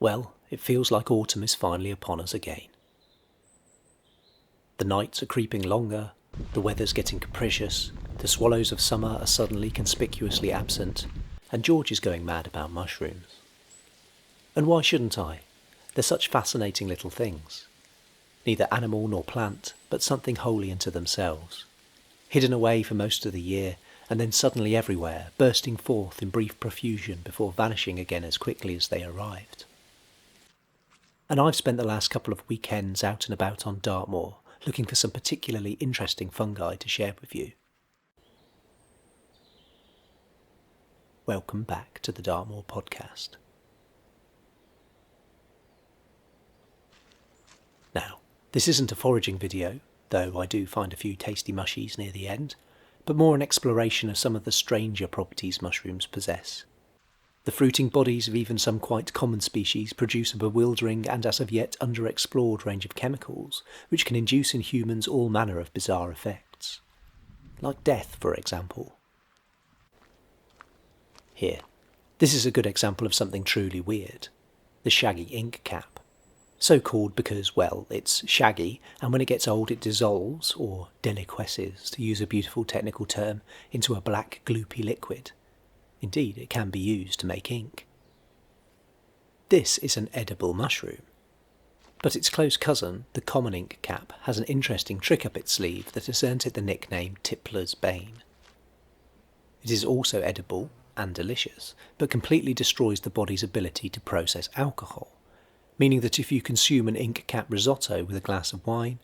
Well, it feels like autumn is finally upon us again. The nights are creeping longer, the weather's getting capricious, the swallows of summer are suddenly conspicuously absent, and George is going mad about mushrooms. And why shouldn't I? They're such fascinating little things. Neither animal nor plant, but something wholly into themselves. Hidden away for most of the year, and then suddenly everywhere, bursting forth in brief profusion before vanishing again as quickly as they arrived. And I've spent the last couple of weekends out and about on Dartmoor, looking for some particularly interesting fungi to share with you. Welcome back to the Dartmoor podcast. Now, this isn't a foraging video, though I do find a few tasty mushies near the end, but more an exploration of some of the stranger properties mushrooms possess. The fruiting bodies of even some quite common species produce a bewildering and as of yet underexplored range of chemicals which can induce in humans all manner of bizarre effects. Like death, for example. Here, this is a good example of something truly weird. The shaggy ink cap. So called because, well, it's shaggy, and when it gets old it dissolves, or deliquesces, to use a beautiful technical term, into a black gloopy liquid. Indeed, it can be used to make ink. This is an edible mushroom. But its close cousin, the common ink cap, has an interesting trick up its sleeve that has earned it the nickname Tippler's Bane. It is also edible and delicious, but completely destroys the body's ability to process alcohol, meaning that if you consume an ink cap risotto with a glass of wine,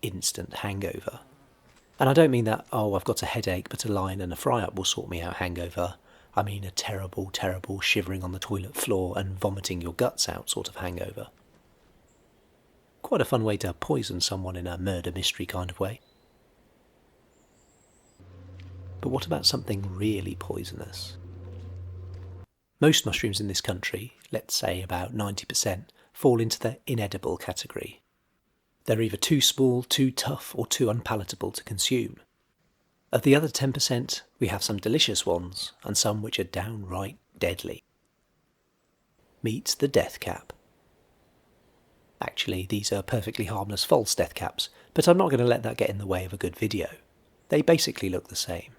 instant hangover. And I don't mean that, I've got a headache but a line and a fry-up will sort me out hangover. I mean a terrible, terrible shivering on the toilet floor and vomiting your guts out sort of hangover. Quite a fun way to poison someone in a murder mystery kind of way. But what about something really poisonous? Most mushrooms in this country, let's say about 90%, fall into the inedible category. They're either too small, too tough, or too unpalatable to consume. Of the other 10%, we have some delicious ones, and some which are downright deadly. Meet the death cap. Actually, these are perfectly harmless false death caps, but I'm not going to let that get in the way of a good video. They basically look the same.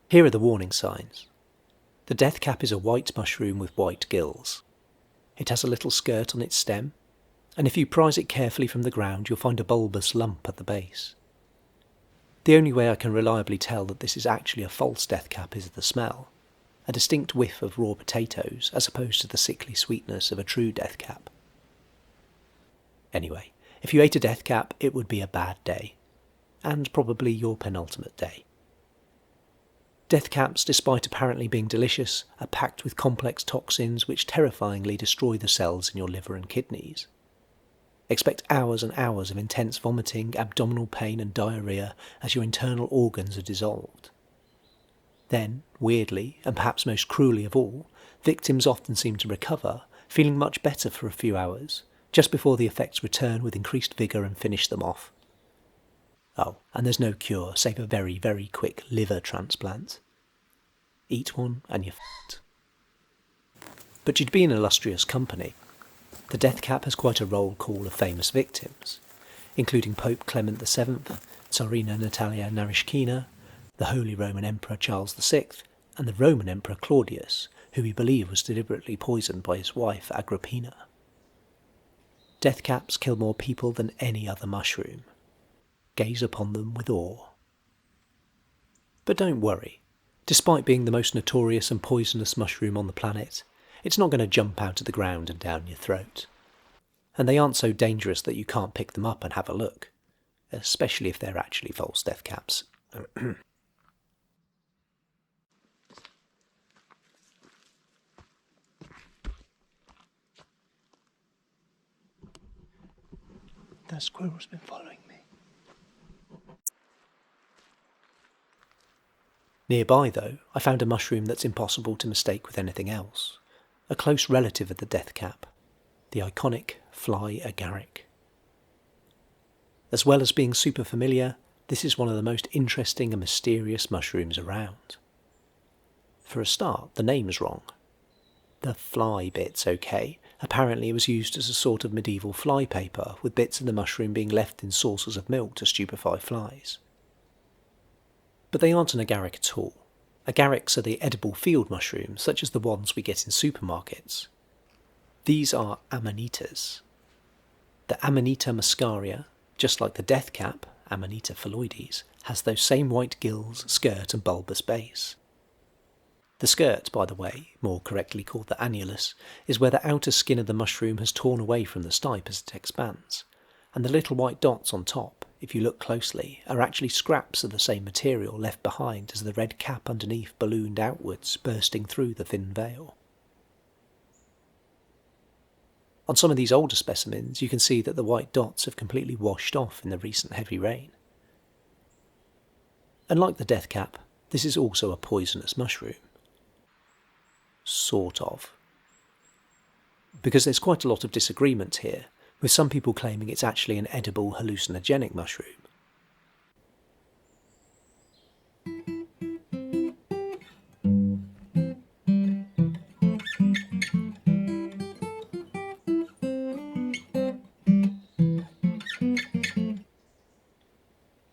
Here are the warning signs. The death cap is a white mushroom with white gills. It has a little skirt on its stem, and if you prise it carefully from the ground you'll find a bulbous lump at the base. The only way I can reliably tell that this is actually a false death cap is the smell, a distinct whiff of raw potatoes as opposed to the sickly sweetness of a true death cap. Anyway, if you ate a death cap it would be a bad day, and probably your penultimate day. Death caps, despite apparently being delicious, are packed with complex toxins which terrifyingly destroy the cells in your liver and kidneys. Expect hours and hours of intense vomiting, abdominal pain and diarrhoea as your internal organs are dissolved. Then, weirdly, and perhaps most cruelly of all, victims often seem to recover, feeling much better for a few hours, just before the effects return with increased vigour and finish them off. Oh, and there's no cure, save a very, very quick liver transplant. Eat one and you're f***ed. But you'd be in illustrious company. The death cap has quite a roll call of famous victims, including Pope Clement VII, Tsarina Natalia Narishkina, the Holy Roman Emperor Charles VI, and the Roman Emperor Claudius, who we believe was deliberately poisoned by his wife Agrippina. Death caps kill more people than any other mushroom. Gaze upon them with awe. But don't worry. Despite being the most notorious and poisonous mushroom on the planet, it's not going to jump out of the ground and down your throat. And they aren't so dangerous that you can't pick them up and have a look, especially if they're actually false death caps. That squirrel's been following me. Nearby, though, I found a mushroom that's impossible to mistake with anything else. A close relative of the death cap, the iconic fly agaric. As well as being super familiar, this is one of the most interesting and mysterious mushrooms around. For a start, the name's wrong. The fly bit's okay. Apparently it was used as a sort of medieval fly paper, with bits of the mushroom being left in saucers of milk to stupefy flies. But they aren't an agaric at all. Agarics are the edible field mushrooms, such as the ones we get in supermarkets. These are amanitas. The Amanita muscaria, just like the death cap, Amanita phalloides, has those same white gills, skirt and bulbous base. The skirt, by the way, more correctly called the annulus, is where the outer skin of the mushroom has torn away from the stipe as it expands, and the little white dots on top, if you look closely, are actually scraps of the same material left behind as the red cap underneath ballooned outwards, bursting through the thin veil. On some of these older specimens, you can see that the white dots have completely washed off in the recent heavy rain. Unlike the death cap, this is also a poisonous mushroom. Sort of. Because there's quite a lot of disagreement here, with some people claiming it's actually an edible hallucinogenic mushroom.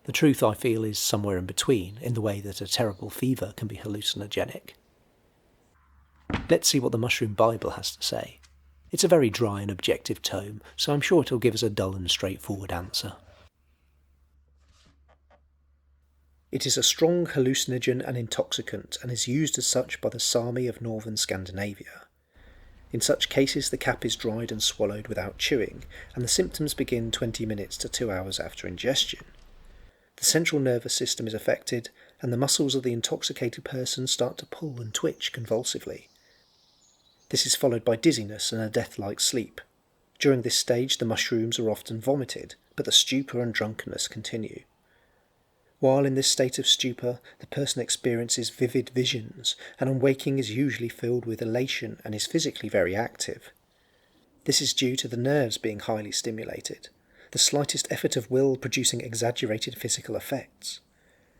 The truth, I feel, is somewhere in between, in the way that a terrible fever can be hallucinogenic. Let's see what the Mushroom Bible has to say. It's a very dry and objective tome, so I'm sure it'll give us a dull and straightforward answer. It is a strong hallucinogen and intoxicant, and is used as such by the Sami of northern Scandinavia. In such cases, the cap is dried and swallowed without chewing, and the symptoms begin 20 minutes to 2 hours after ingestion. The central nervous system is affected, and the muscles of the intoxicated person start to pull and twitch convulsively. This is followed by dizziness and a death-like sleep. During this stage, the mushrooms are often vomited, but the stupor and drunkenness continue. While in this state of stupor, the person experiences vivid visions, and on waking is usually filled with elation and is physically very active. This is due to the nerves being highly stimulated, the slightest effort of will producing exaggerated physical effects.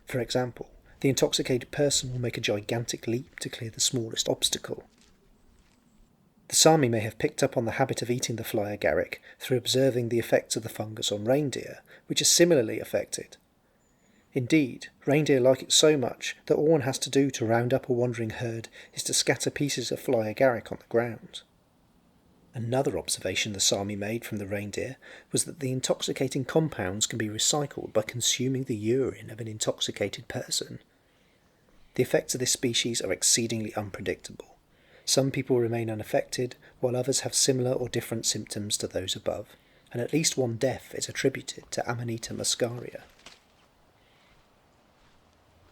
For example, the intoxicated person will make a gigantic leap to clear the smallest obstacle. The Sami may have picked up on the habit of eating the fly agaric through observing the effects of the fungus on reindeer, which are similarly affected. Indeed, reindeer like it so much that all one has to do to round up a wandering herd is to scatter pieces of fly agaric on the ground. Another observation the Sami made from the reindeer was that the intoxicating compounds can be recycled by consuming the urine of an intoxicated person. The effects of this species are exceedingly unpredictable. Some people remain unaffected, while others have similar or different symptoms to those above, and at least one death is attributed to Amanita muscaria.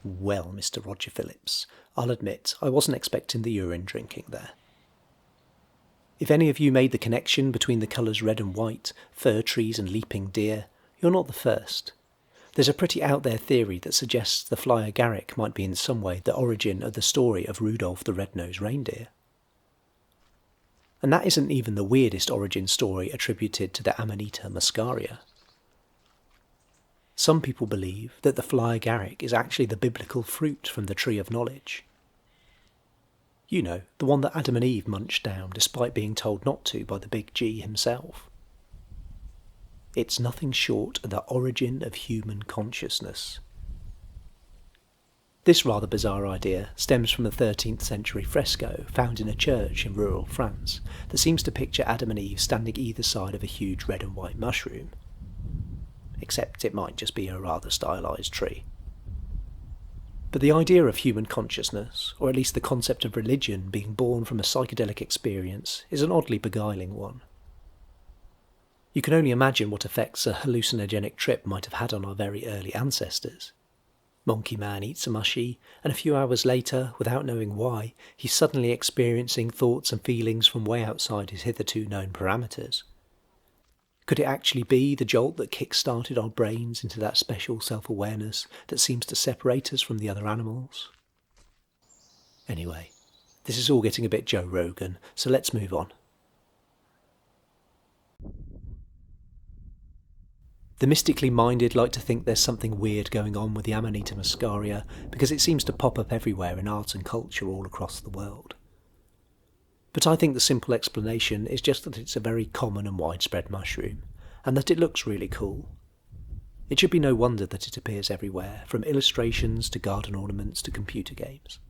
Well, Mr. Roger Phillips, I'll admit I wasn't expecting the urine drinking there. If any of you made the connection between the colours red and white, fir trees and leaping deer, you're not the first. There's a pretty out-there theory that suggests the fly agaric might be in some way the origin of the story of Rudolph the Red-Nosed Reindeer. And that isn't even the weirdest origin story attributed to the Amanita muscaria. Some people believe that the fly agaric is actually the biblical fruit from the tree of knowledge. You know, the one that Adam and Eve munched down despite being told not to by the big G himself. It's nothing short of the origin of human consciousness. This rather bizarre idea stems from a 13th century fresco found in a church in rural France that seems to picture Adam and Eve standing either side of a huge red and white mushroom. Except it might just be a rather stylised tree. But the idea of human consciousness, or at least the concept of religion being born from a psychedelic experience, is an oddly beguiling one. You can only imagine what effects a hallucinogenic trip might have had on our very early ancestors. Monkey Man eats a mushy, and a few hours later, without knowing why, he's suddenly experiencing thoughts and feelings from way outside his hitherto known parameters. Could it actually be the jolt that kick-started our brains into that special self-awareness that seems to separate us from the other animals? Anyway, this is all getting a bit Joe Rogan, so let's move on. The mystically minded like to think there's something weird going on with the Amanita muscaria because it seems to pop up everywhere in art and culture all across the world. But I think the simple explanation is just that it's a very common and widespread mushroom, and that it looks really cool. It should be no wonder that it appears everywhere, from illustrations to garden ornaments to computer games.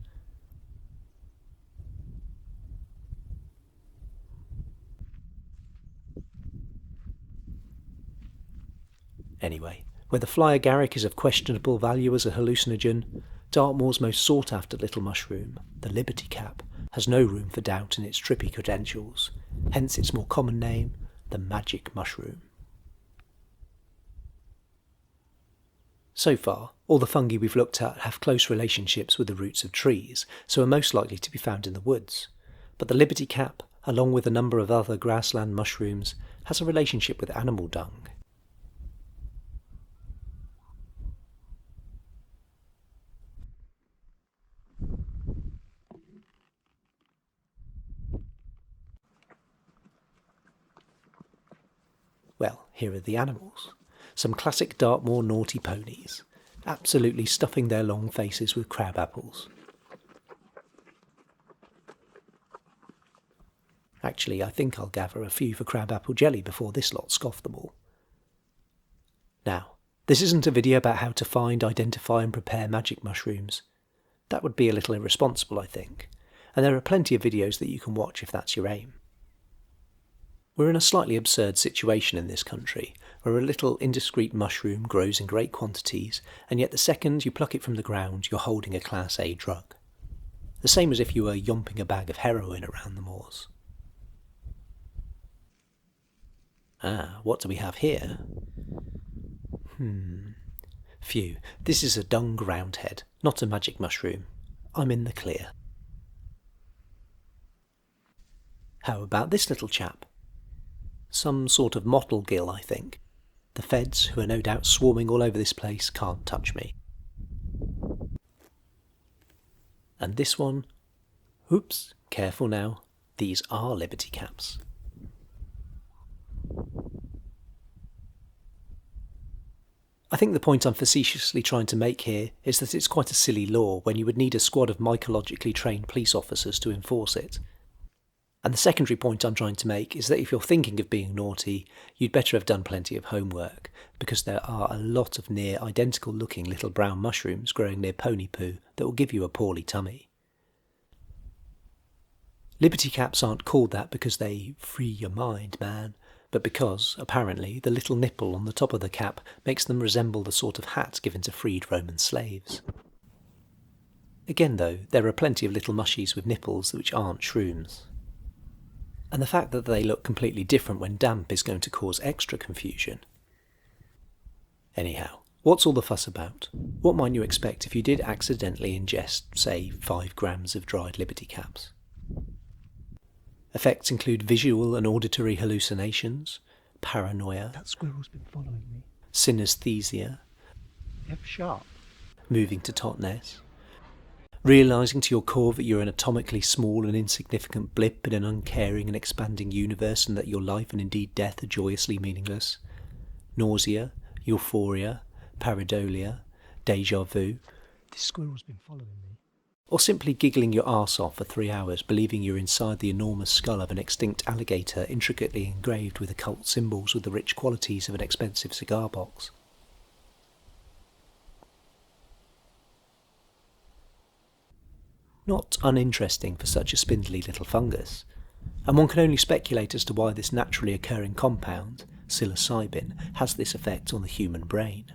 Anyway, where the fly agaric is of questionable value as a hallucinogen, Dartmoor's most sought-after little mushroom, the liberty cap, has no room for doubt in its trippy credentials, hence its more common name, the magic mushroom. So far, all the fungi we've looked at have close relationships with the roots of trees, so are most likely to be found in the woods, but the liberty cap, along with a number of other grassland mushrooms, has a relationship with animal dung. Well, here are the animals. Some classic Dartmoor naughty ponies, absolutely stuffing their long faces with crab apples. Actually, I think I'll gather a few for crab apple jelly before this lot scoff them all. Now, this isn't a video about how to find, identify and prepare magic mushrooms. That would be a little irresponsible, I think, and there are plenty of videos that you can watch if that's your aim. We're in a slightly absurd situation in this country, where a little indiscreet mushroom grows in great quantities, and yet the second you pluck it from the ground, you're holding a Class A drug. The same as if you were yomping a bag of heroin around the moors. What do we have here? Phew, this is a dung roundhead, not a magic mushroom. I'm in the clear. How about this little chap? Some sort of mottle gill, I think. The feds, who are no doubt swarming all over this place, can't touch me. And this one? Oops, careful now. These are liberty caps. I think the point I'm facetiously trying to make here is that it's quite a silly law when you would need a squad of mycologically trained police officers to enforce it. And the secondary point I'm trying to make is that if you're thinking of being naughty, you'd better have done plenty of homework, because there are a lot of near identical looking little brown mushrooms growing near pony poo that will give you a poorly tummy. Liberty caps aren't called that because they free your mind, man, but because, apparently, the little nipple on the top of the cap makes them resemble the sort of hat given to freed Roman slaves. Again though, there are plenty of little mushies with nipples which aren't shrooms. And the fact that they look completely different when damp is going to cause extra confusion. Anyhow, what's all the fuss about? What might you expect if you did accidentally ingest, say, 5 grams of dried liberty caps? Effects include visual and auditory hallucinations, paranoia, That squirrel's been following me. synesthesia, F sharp. moving to totness, realising to your core that you're an atomically small and insignificant blip in an uncaring and expanding universe and that your life and indeed death are joyously meaningless, nausea, euphoria, pareidolia, déjà vu, This squirrel's been following me. or simply giggling your arse off for 3 hours believing you're inside the enormous skull of an extinct alligator intricately engraved with occult symbols with the rich qualities of an expensive cigar box. Not uninteresting for such a spindly little fungus, and one can only speculate as to why this naturally occurring compound, psilocybin, has this effect on the human brain.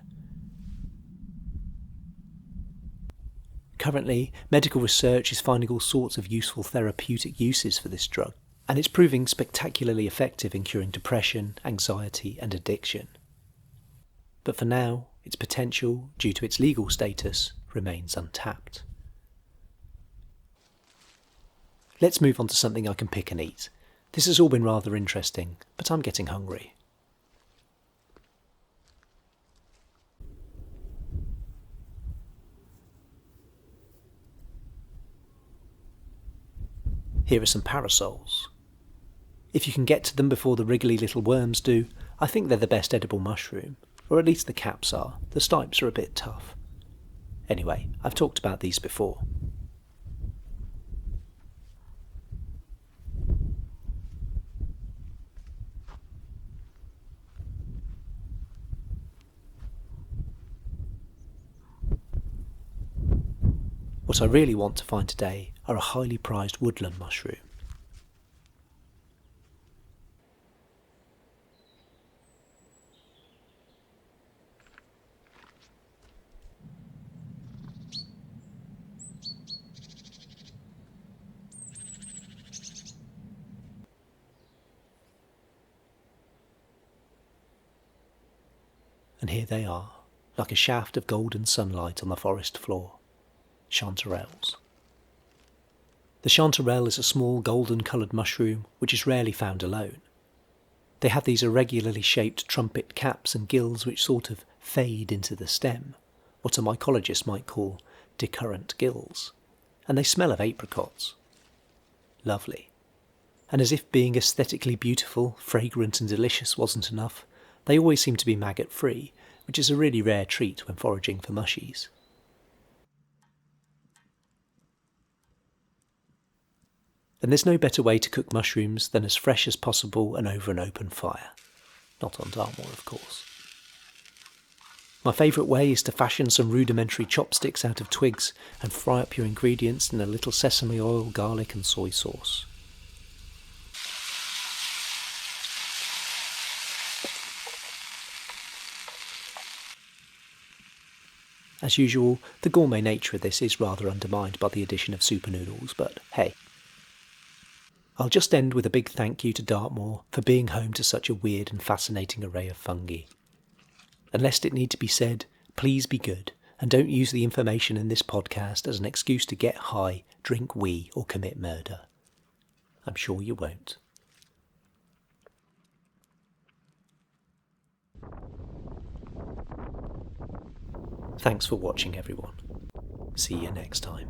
Currently, medical research is finding all sorts of useful therapeutic uses for this drug, and it's proving spectacularly effective in curing depression, anxiety and addiction. But for now, its potential, due to its legal status, remains untapped. Let's move on to something I can pick and eat. This has all been rather interesting, but I'm getting hungry. Here are some parasols. If you can get to them before the wriggly little worms do, I think they're the best edible mushroom. Or at least the caps are. The stipes are a bit tough. Anyway, I've talked about these before. What I really want to find today are a highly prized woodland mushroom. And here they are, like a shaft of golden sunlight on the forest floor. Chanterelles. The chanterelle is a small golden-coloured mushroom which is rarely found alone. They have these irregularly shaped trumpet caps and gills which sort of fade into the stem, what a mycologist might call decurrent gills, and they smell of apricots. Lovely. And as if being aesthetically beautiful, fragrant and delicious wasn't enough, they always seem to be maggot-free, which is a really rare treat when foraging for mushies. And there's no better way to cook mushrooms than as fresh as possible and over an open fire. Not on Dartmoor, of course. My favourite way is to fashion some rudimentary chopsticks out of twigs and fry up your ingredients in a little sesame oil, garlic and soy sauce. As usual, the gourmet nature of this is rather undermined by the addition of super noodles, but hey. I'll just end with a big thank you to Dartmoor for being home to such a weird and fascinating array of fungi. And lest it need to be said, please be good and don't use the information in this podcast as an excuse to get high, drink wee or commit murder. I'm sure you won't. Thanks for watching, everyone. See you next time.